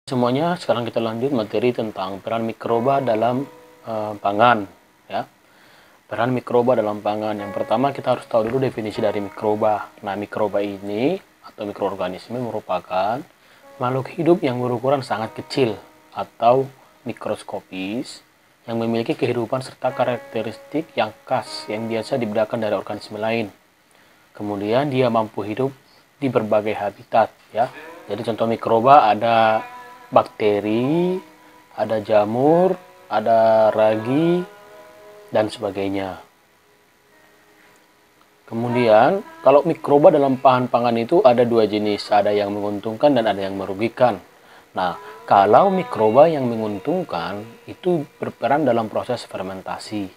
Semuanya, sekarang kita lanjut materi tentang peran mikroba dalam pangan, ya. Peran mikroba dalam pangan. Yang pertama kita harus tahu dulu definisi dari mikroba. Nah, mikroba ini atau mikroorganisme merupakan makhluk hidup yang berukuran sangat kecil atau mikroskopis yang memiliki kehidupan serta karakteristik yang khas yang biasa dibedakan dari organisme lain. Kemudian dia mampu hidup di berbagai habitat, ya. Jadi contoh mikroba ada bakteri, ada jamur, ada ragi, dan sebagainya. Kemudian, kalau mikroba dalam bahan pangan itu ada dua jenis, ada yang menguntungkan dan ada yang merugikan. Nah, kalau mikroba yang menguntungkan itu berperan dalam proses fermentasi.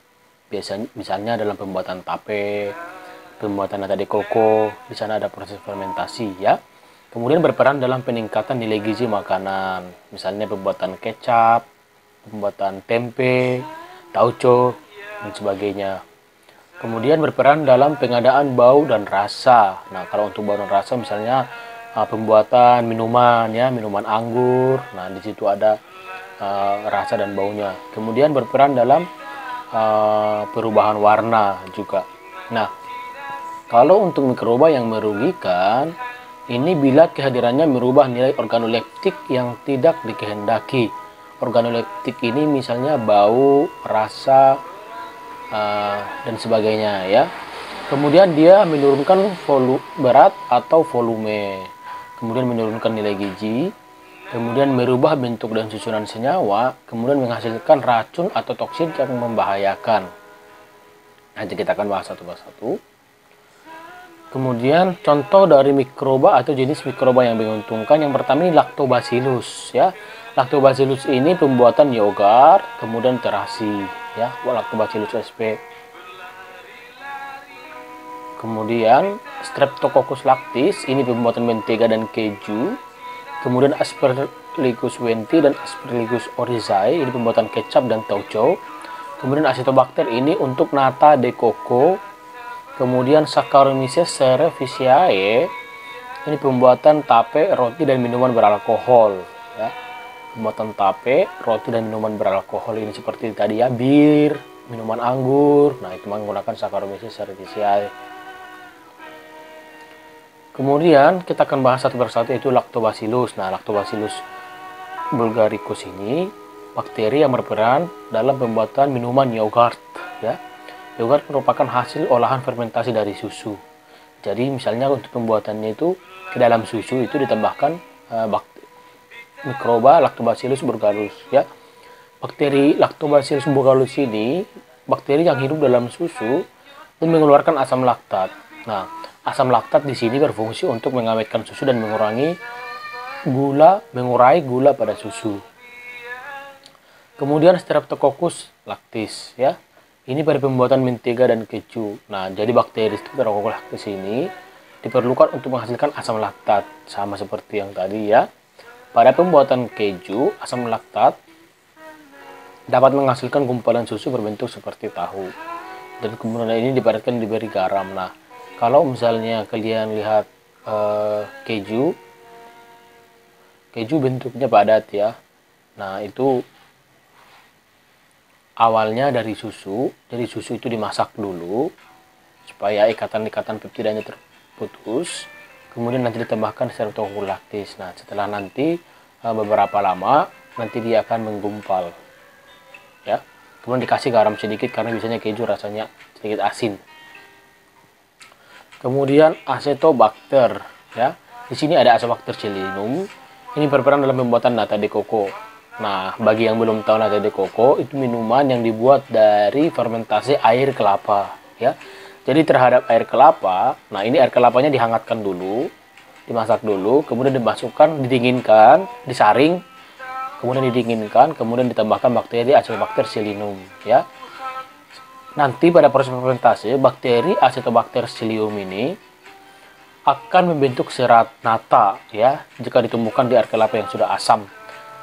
Biasanya, misalnya dalam pembuatan tape, pembuatan nata de coco, di sana ada proses fermentasi, ya. Kemudian berperan dalam peningkatan nilai gizi makanan, misalnya pembuatan kecap, pembuatan tempe, tauco, dan sebagainya. Kemudian berperan dalam pengadaan bau dan rasa. Nah, kalau untuk bau dan rasa misalnya pembuatan minuman, ya, minuman anggur. Nah, di situ ada rasa dan baunya. Kemudian berperan dalam perubahan warna juga. Nah, kalau untuk mikroba yang merugikan, ini bila kehadirannya merubah nilai organoleptik yang tidak dikehendaki. Organoleptik ini misalnya bau, rasa, dan sebagainya, ya. Kemudian dia menurunkan berat atau volume. Kemudian menurunkan nilai gizi. Kemudian merubah bentuk dan susunan senyawa. Kemudian menghasilkan racun atau toksin yang membahayakan. Nanti kita akan bahas satu persatu. Kemudian contoh dari mikroba atau jenis mikroba yang menguntungkan, yang pertama ini Lactobacillus, ya. Lactobacillus ini pembuatan yogurt, kemudian terasi, ya, Lactobacillus sp. Kemudian Streptococcus lactis ini pembuatan mentega dan keju. Kemudian Aspergillus wenti dan Aspergillus oryzae ini pembuatan kecap dan tauco. Kemudian Acetobacter ini untuk nata de coco. Kemudian Saccharomyces cerevisiae ini pembuatan tape, roti, dan minuman beralkohol, ya. Pembuatan tape, roti, dan minuman beralkohol ini seperti tadi, ya, bir, minuman anggur. Nah, itu menggunakan Saccharomyces cerevisiae. Kemudian kita akan bahas satu persatu, yaitu Lactobacillus. Nah, Lactobacillus bulgaricus ini bakteri yang berperan dalam pembuatan minuman yogurt, ya. Yogurt merupakan hasil olahan fermentasi dari susu. Jadi misalnya untuk pembuatannya itu ke dalam susu itu ditambahkan mikroba Lactobacillus bulgaricus, ya. Bakteri Lactobacillus bulgaricus ini bakteri yang hidup dalam susu dan mengeluarkan asam laktat. Nah, asam laktat di sini berfungsi untuk mengawetkan susu dan mengurai gula pada susu. Kemudian Streptococcus lactis, ya. Ini pada pembuatan mentega dan keju. Nah, jadi bakteri Streptococcus lactis ini diperlukan untuk menghasilkan asam laktat, sama seperti yang tadi, ya. Pada pembuatan keju, asam laktat dapat menghasilkan gumpalan susu berbentuk seperti tahu. Dan kemudian ini dipadatkan diberi garam. Nah, kalau misalnya kalian lihat keju bentuknya padat, ya. Nah, itu awalnya dari susu. Jadi susu itu dimasak dulu supaya ikatan-ikatan peptidanya terputus. Kemudian nanti ditambahkan Streptococcus lactis. Nah, setelah nanti beberapa lama nanti dia akan menggumpal, ya. Kemudian dikasih garam sedikit karena biasanya keju rasanya sedikit asin. Kemudian Acetobacter, ya. Di sini ada Acetobacter chelinum. Ini berperan dalam pembuatan nata de coco. Nah, bagi yang belum tahu, nata de coco itu minuman yang dibuat dari fermentasi air kelapa, ya. Jadi terhadap air kelapa, nah ini air kelapanya dihangatkan dulu, dimasak dulu, kemudian dimasukkan, didinginkan, disaring, kemudian didinginkan, kemudian ditambahkan bakteri Acetobacter chelinum, ya. Nanti pada proses fermentasi, bakteri Acetobacter chelinum ini akan membentuk serat nata, ya, jika ditumbuhkan di air kelapa yang sudah asam.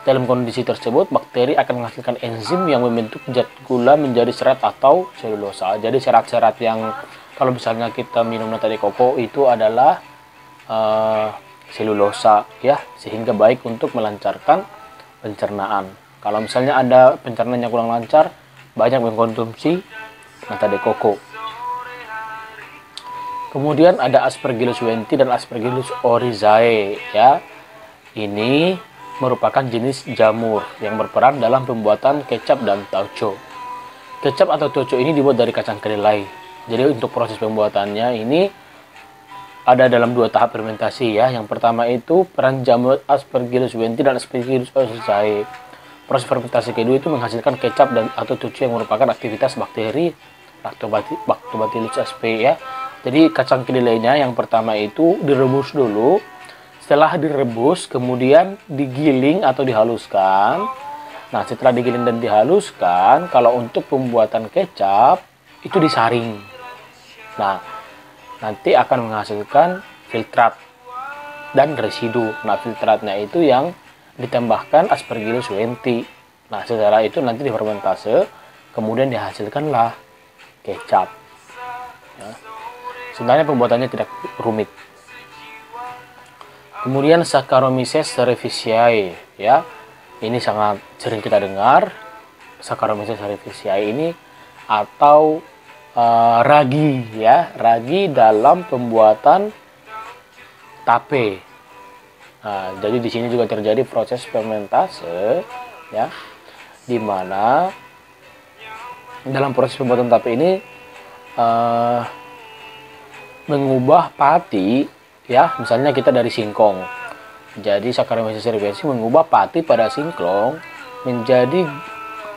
Dalam kondisi tersebut, bakteri akan menghasilkan enzim yang membentuk zat gula menjadi serat atau selulosa. Jadi serat-serat yang kalau misalnya kita minum nata de coco itu adalah selulosa, ya, sehingga baik untuk melancarkan pencernaan. Kalau misalnya ada pencernaan yang kurang lancar, banyak mengkonsumsi nata de coco. Kemudian ada Aspergillus wenti dan Aspergillus oryzae ya. Ini merupakan jenis jamur yang berperan dalam pembuatan kecap dan tauco. Kecap atau tauco ini dibuat dari kacang kedelai. Jadi untuk proses pembuatannya ini ada dalam 2 tahap fermentasi ya. Yang pertama itu peran jamur Aspergillus wenti dan Aspergillus oryzae. Proses fermentasi kedua itu menghasilkan kecap dan atau tauco yang merupakan aktivitas bakteri Lactobacillus sp ya. Jadi kacang kedelainya yang pertama itu direbus dulu. Setelah direbus kemudian digiling atau dihaluskan. Nah, setelah digiling dan dihaluskan, kalau untuk pembuatan kecap itu disaring. Nah, nanti akan menghasilkan filtrat dan residu. Nah, filtratnya itu yang ditambahkan Aspergillus wenti. Nah, setelah itu nanti difermentase, kemudian dihasilkanlah kecap. Ya. Sebenarnya pembuatannya tidak rumit. Kemudian Saccharomyces cerevisiae ya. Ini sangat sering kita dengar Saccharomyces cerevisiae ini atau ragi ya, ragi dalam pembuatan tape. Nah, jadi di sini juga terjadi proses fermentase ya, di mana dalam proses pembuatan tape ini mengubah pati ya, misalnya kita dari singkong. Jadi Saccharomyces cerevisiae mengubah pati pada singkong menjadi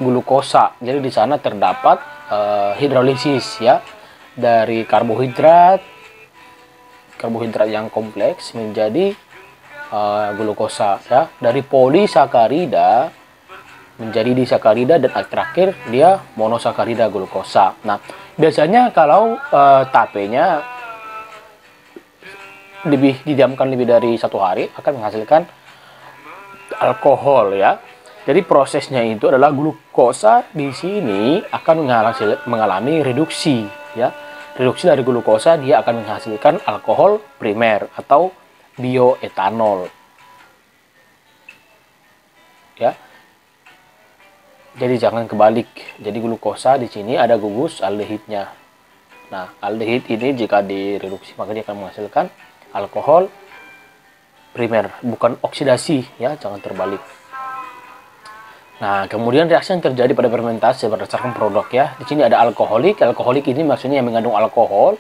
glukosa. Jadi di sana terdapat hidrolisis ya, dari karbohidrat yang kompleks menjadi glukosa ya, dari polisakarida menjadi disakarida, dan terakhir dia monosakarida glukosa. Nah, biasanya kalau tapenya didiamkan lebih dari 1 hari akan menghasilkan alkohol ya. Jadi prosesnya itu adalah glukosa di sini akan mengalami reduksi ya. Reduksi dari glukosa dia akan menghasilkan alkohol primer atau bioetanol. Ya. Jadi jangan kebalik. Jadi glukosa di sini ada gugus aldehidnya. Nah, aldehid ini jika direduksi maka dia akan menghasilkan alkohol primer, bukan oksidasi ya, jangan terbalik. Nah, kemudian reaksi yang terjadi pada fermentasi berdasarkan produk ya. Di sini ada alkoholik. Alkoholik ini maksudnya yang mengandung alkohol.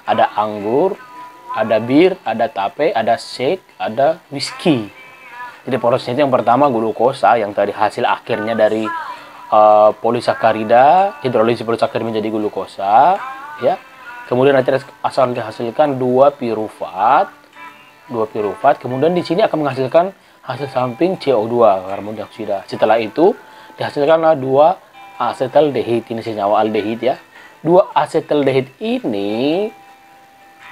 Ada anggur, ada bir, ada tape, ada shake, ada whisky. Jadi prosesnya itu yang pertama glukosa yang tadi hasil akhirnya dari polisakarida, hidrolisis polisakarida menjadi glukosa ya. Kemudian nanti asal dihasilkan 2 pirufat, kemudian di sini akan menghasilkan hasil samping CO2, karbon dioksida. Setelah itu dihasilkanlah 2 asetaldehid, ini senyawa aldehid ya. 2 asetaldehid ini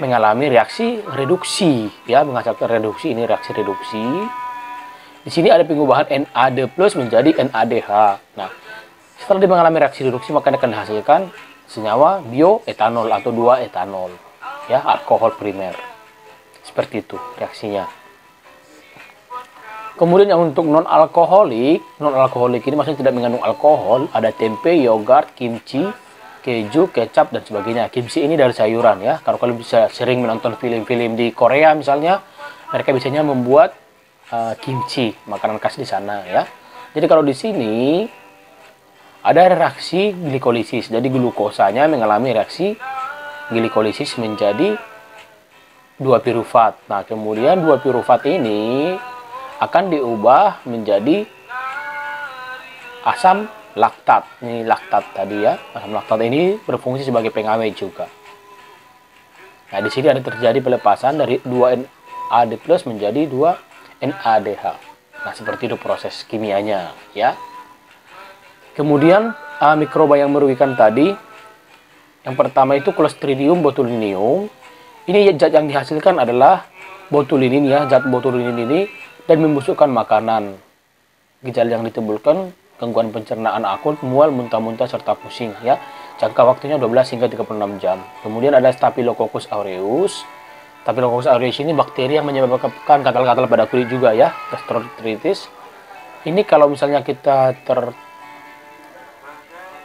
mengalami reaksi reduksi ya, menghasilkan reduksi, ini reaksi reduksi. Di sini ada pengubahan NAD+ menjadi NADH. Nah, setelah dia mengalami reaksi reduksi maka akan dihasilkan senyawa bioetanol atau 2 etanol ya, alkohol primer. Seperti itu reaksinya. Kemudian yang untuk non alkoholik ini maksudnya tidak mengandung alkohol, ada tempe, yogurt, kimchi, keju, kecap dan sebagainya. Kimchi ini dari sayuran ya. Kalau kalian bisa sering menonton film-film di Korea misalnya, mereka biasanya membuat kimchi, makanan khas di sana ya. Jadi kalau di sini ada reaksi glikolisis. Jadi glukosanya mengalami reaksi glikolisis menjadi 2 pirufat. Nah, kemudian 2 pirufat ini akan diubah menjadi asam laktat. Ini laktat tadi ya. Asam laktat ini berfungsi sebagai pengawet juga. Nah, di sini ada terjadi pelepasan dari 2 NAD+ menjadi 2 NADH. Nah, seperti itu proses kimianya ya. Kemudian mikroba yang merugikan tadi, yang pertama itu Clostridium botulinum. Ini zat yang dihasilkan adalah botulinin ya, zat botulinin ini, dan membusukkan makanan. Gejala yang ditimbulkan gangguan pencernaan akut, mual, muntah-muntah serta pusing ya. Jangka waktunya 12 hingga 36 jam. Kemudian ada Staphylococcus aureus. Staphylococcus aureus ini bakteri yang menyebabkan gatal-gatal pada kulit juga ya, gastroenteritis. Ini kalau misalnya kita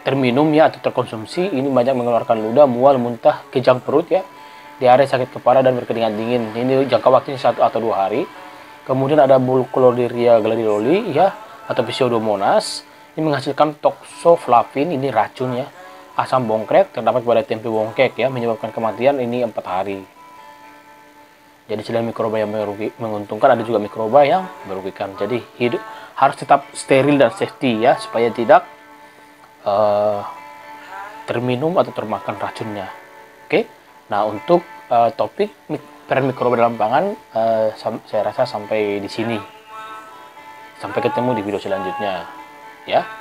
terminum ya atau terkonsumsi, ini banyak mengeluarkan ludah, mual, muntah, kejang perut ya, diare, sakit kepala, dan berkeringat dingin. Ini jangka waktunya 1 atau 2 hari. Kemudian ada Burkholderia glanduloli ya atau Pseudomonas. Ini menghasilkan toxoflavin, ini racun ya. Asam bongkrek terdapat pada tempe bongkek ya, menyebabkan kematian ini 4 hari. Jadi selain mikroba yang menguntungkan, ada juga mikroba yang merugikan. Jadi hidup harus tetap steril dan safety ya, supaya tidak terminum atau termakan racunnya. Oke. Nah, untuk topik peran mikroba dalam pangan, saya rasa sampai di sini. Sampai ketemu di video selanjutnya ya.